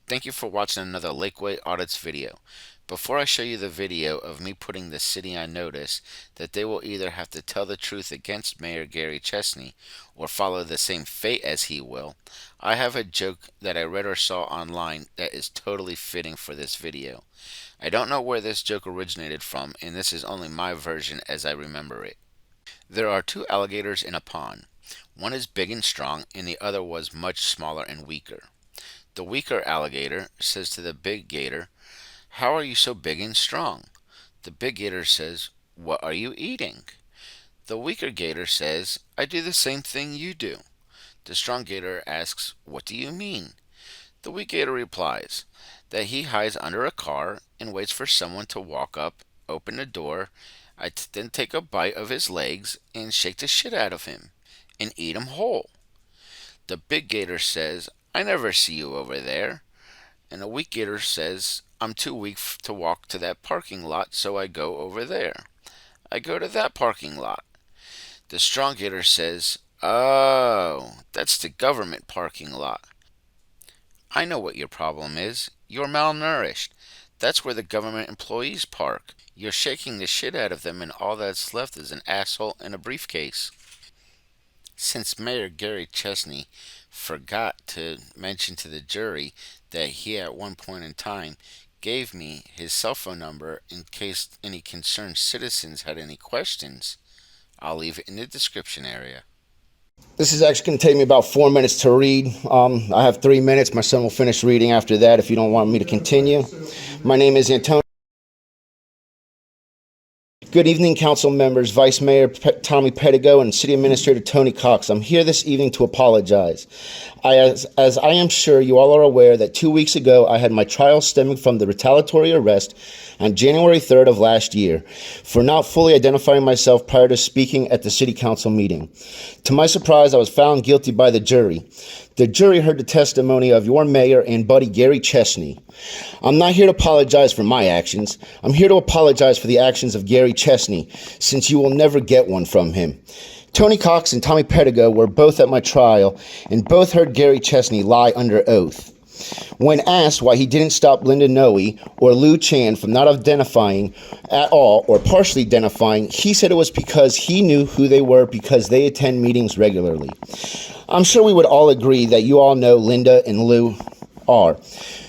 Thank you for watching another Lakeway Audits video. Before I show you the video of me putting the city on notice that they will either have to tell the truth against Mayor Gary Chesney or follow the same fate as he will, I have a joke that I read or saw online that is totally fitting for this video. I don't know where this joke originated from, and this is only my version as I remember it. There are two alligators in a pond. One is big and strong, and the other was much smaller and weaker. The weaker alligator says to the big gator, "How are you so big and strong?" The big gator says, "What are you eating?" The weaker gator says, "I do the same thing you do." The strong gator asks, "What do you mean?" The weak gator replies that he hides under a car and waits for someone to walk up, open the door, then take a bite of his legs and shake the shit out of him and eat him whole. The big gator says, "I never see you over there." And the weak gator says, "I'm too weak to walk to that parking lot, so I go over there. I go to that parking lot." The strong gator says, "Oh, that's the government parking lot. I know what your problem is. You're malnourished. That's where the government employees park. You're shaking the shit out of them, and all that's left is an asshole and a briefcase." Since Mayor Gary Chesney forgot to mention to the jury that he at one point in time gave me his cell phone number in case any concerned citizens had any questions, I'll leave it in the description area. This is actually going to take me about 4 minutes to read. I have 3 minutes. My son will finish reading after that if you don't want me to continue. My name is Antonio. Good evening, council members, Vice Mayor Tommy Pettigo, and City Administrator Tony Cox. I'm here this evening to apologize. As I am sure you all are aware that 2 weeks ago I had my trial stemming from the retaliatory arrest on January 3rd of last year for not fully identifying myself prior to speaking at the City Council meeting. To my surprise, I was found guilty by the jury. The jury heard the testimony of your mayor and buddy Gary Chesney. I'm not here to apologize for my actions. I'm here to apologize for the actions of Gary Chesney, since you will never get one from him. Tony Cox and Tommy Pettigo were both at my trial, and both heard Gary Chesney lie under oath. When asked why he didn't stop Linda Noe or Lou Chan from not identifying at all or partially identifying, he said it was because he knew who they were because they attend meetings regularly. I'm sure we would all agree that you all know Linda and Lou are.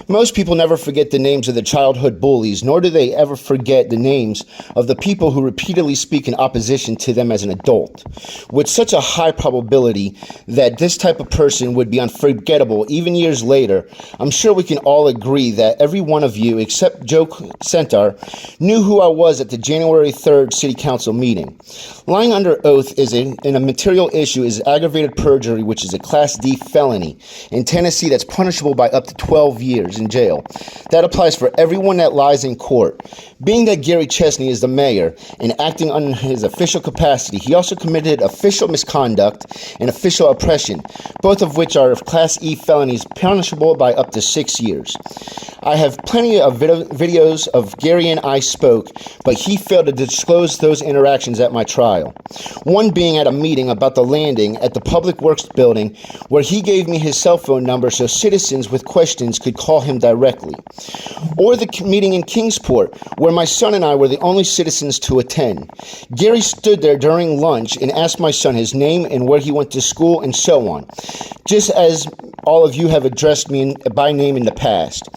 Most people never forget the names of the childhood bullies, nor do they ever forget the names of the people who repeatedly speak in opposition to them as an adult. With such a high probability that this type of person would be unforgettable even years later, I'm sure we can all agree that every one of you, except Joe Sentar, knew who I was at the January 3rd City Council meeting. Lying under oath in a material issue is aggravated perjury, which is a Class D felony in Tennessee that's punishable by up to 12 years in jail. That applies for everyone that lies in court. Being that Gary Chesney is the mayor and acting under his official capacity, he also committed official misconduct and official oppression, both of which are Class E felonies punishable by up to 6 years. I have plenty of videos of Gary and I spoke, but he failed to disclose those interactions at my trial. One being at a meeting about the landing at the Public Works building where he gave me his cell phone number so citizens with questions could call him directly. Or the meeting in Kingsport where my son and I were the only citizens to attend. Gary stood there during lunch and asked my son his name and where he went to school and so on, just as all of you have addressed me by name in the past.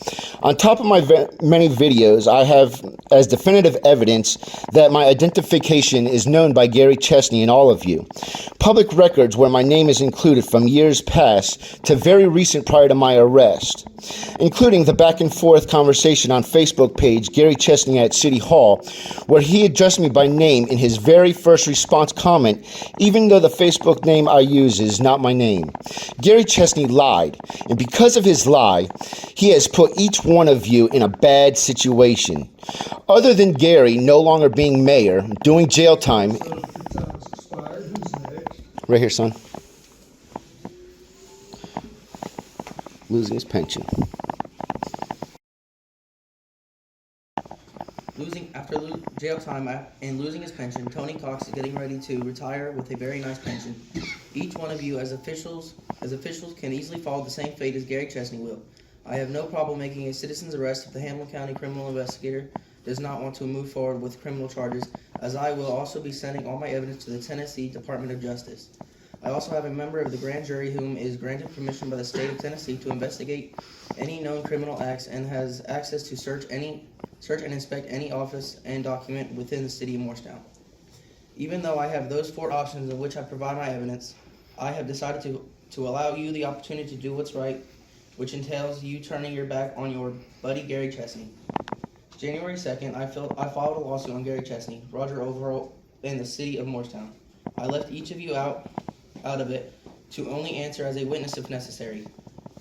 On top of my many videos, I have as definitive evidence that my identification is known by Gary Chesney and all of you. Public records where my name is included from years past to very recent prior to my arrest, including the back and forth conversation on Facebook page Gary Chesney at City Hall, where he addressed me by name in his very first response comment, even though the Facebook name I use is not my name. Gary Chesney lied, and because of his lie, he has put each one of you in a bad situation. Other than Gary no longer being mayor, doing jail time. Right here, son. Losing his pension. After jail time and losing his pension, Tony Cox is getting ready to retire with a very nice pension. Each one of you as officials can easily follow the same fate as Gary Chesney will. I have no problem making a citizen's arrest if the Hamilton County criminal investigator does not want to move forward with criminal charges, as I will also be sending all my evidence to the Tennessee Department of Justice. I also have a member of the grand jury whom is granted permission by the state of Tennessee to investigate any known criminal acts and has access to search and inspect any office and document within the city of Morristown. Even though I have those 4 options in which I provide my evidence, I have decided to allow you the opportunity to do what's right, which entails you turning your back on your buddy Gary Chesney. January 2nd, I filed a lawsuit on Gary Chesney, Roger Overholt, and the city of Morristown. I left each of you out of it to only answer as a witness if necessary.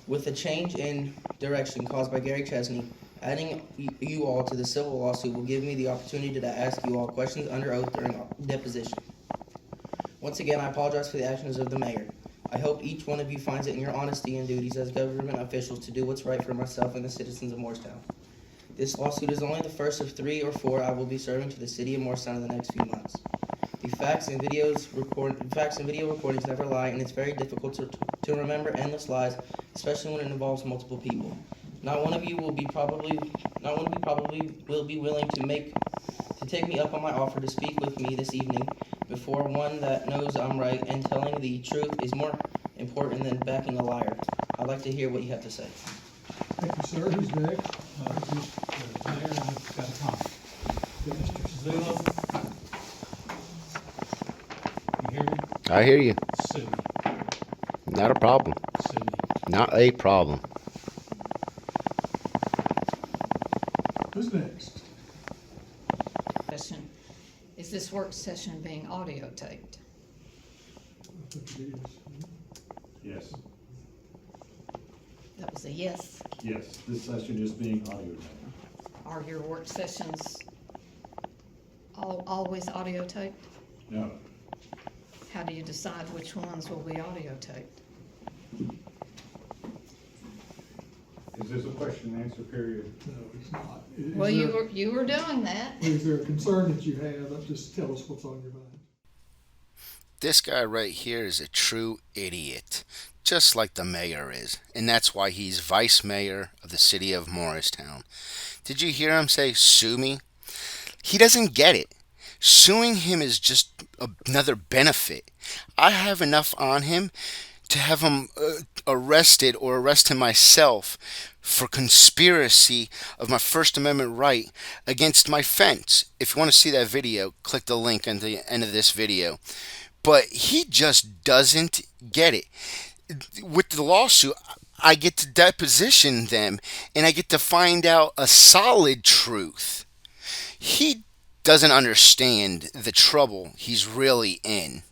With the change in direction caused by Gary Chesney, adding you all to the civil lawsuit will give me the opportunity to ask you all questions under oath during deposition. Once again, I apologize for the actions of the mayor. I hope each one of you finds it in your honesty and duties as government officials to do what's right for myself and the citizens of Morristown. This lawsuit is only the first of 3 or 4 I will be serving to the city of Morristown in the next few months. The facts and video recordings never lie, and it's very difficult to remember endless lies, especially when it involves multiple people. Not one of you probably will be willing to take me up on my offer to speak with me this evening before one that knows I'm right, and telling the truth is more important than backing a liar. I'd like to hear what you have to say. Thank you, sir. Who's next? Mayor, I've got a comment. Mr. Zillow? You hear me? I hear you. Sue me. Not a problem. Sue me. Not a problem. Who's next? Session. Is this work session being audio taped? I think it is. Yes, That was a yes. yes, this session is being audio taped. Are your work sessions always audio taped? No, How do you decide which ones will be audio taped? is this a question and answer period? No, it's not. Well, you were doing that. Is there a concern that you have? Just tell us what's on your mind. This guy right here is a true idiot, just like the mayor is, and that's why he's vice mayor of the city of Morristown. Did you hear him say, sue me? He doesn't get it. Suing him is just another benefit. I have enough on him to have him arrested or arrest him myself for conspiracy of my First Amendment right against my fence. If you want to see that video, click the link at the end of this video. But he just doesn't get it. With the lawsuit, I get to deposition them and I get to find out a solid truth. He doesn't understand the trouble he's really in.